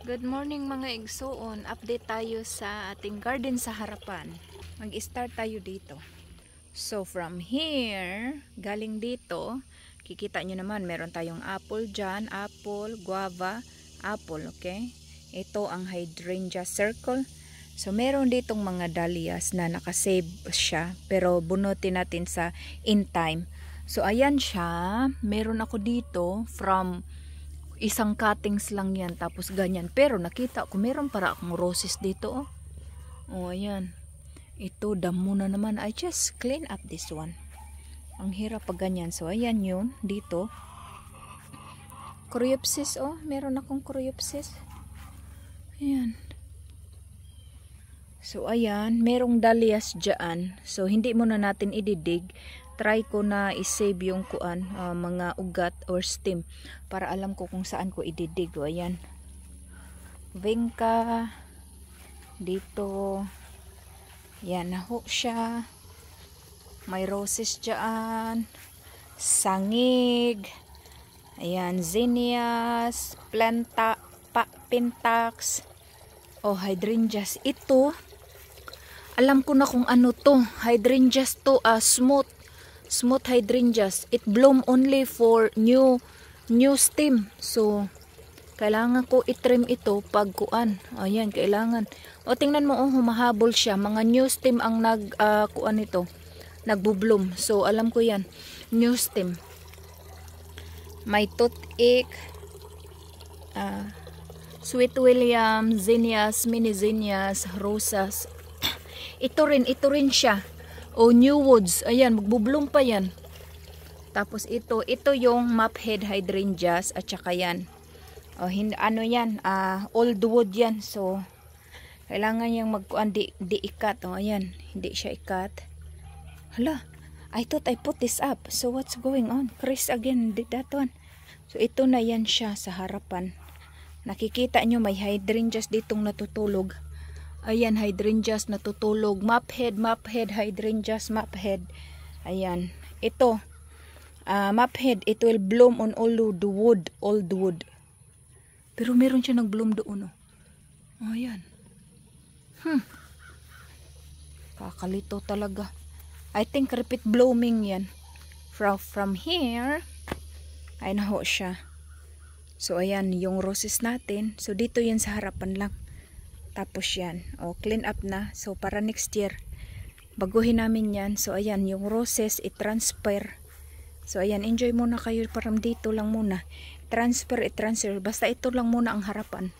Good morning mga igsoon. Update tayo sa ating garden sa harapan. Mag-start tayo dito. So from here, galing dito, kikita nyo naman meron tayong apple dyan, apple, guava, apple, okay? Ito ang hydrangea circle. So meron ditong mga dahlias na nakasave siya, pero bunutin natin sa in time. So ayan siya, meron ako dito from isang cuttings lang yan, tapos ganyan. Pero nakita ko, meron para akong roses dito, oh. Oh, ayan. Ito, damo na naman. I just clean up this one. Ang hirap pag ganyan. So, ayan yun, dito. Coreopsis, oh. Meron akong coreopsis. Ayan. So, ayan. Merong dahlias dyan. So, hindi muna natin ididig. Try ko na i-save yung kuan, mga ugat or stem para alam ko kung saan ko ididig. O, ayan. Vinca dito. Yan, naho siya. May roses dyan. Sangig. Ayan, zinnias, pentax. Oh, hydrangeas. Ito, alam ko na kung ano to. Hydrangeas to, smooth hydrangeas. It bloom only for new stem. So, kailangan ko i-trim ito pag kuan. Ayan, kailangan. O, tingnan mo, oh, humahabol siya. Mga new stem ang kuan ito. Nagbo-bloom. So, alam ko yan. New stem. May toothache. Sweet William, zinnias, mini zinnias, rosas. Ito rin siya. O, new woods. Ayan, magbo-bloom pa yan. Tapos ito yung mophead hydrangeas at saka yan. O, ano yan, old wood yan. So, kailangan yung magkuan, di ikat. O, ayan, hindi siya ikat. Hala, I thought I put this up. So, what's going on? Chris again did that one. So, ito na yan siya sa harapan. Nakikita nyo, may hydrangeas ditong natutulog. Ayan, hydrangeas natutulog. Mophead, hydrangeas, mophead. Ayan. Ito, mophead, it will bloom on old wood. Pero meron siya nag-bloom doon, oh. Oh, ayan. Kakalito talaga. I think repeat blooming yan. From here, ay naho siya. So, ayan, yung roses natin. So, dito yan sa harapan lang. Tapos yan, clean up na. So, para next year, baguhin namin yan. So, ayan, yung roses, i-transfer. So, ayan, enjoy muna kayo. Parang dito lang muna. Transfer. Basta ito lang muna ang harapan.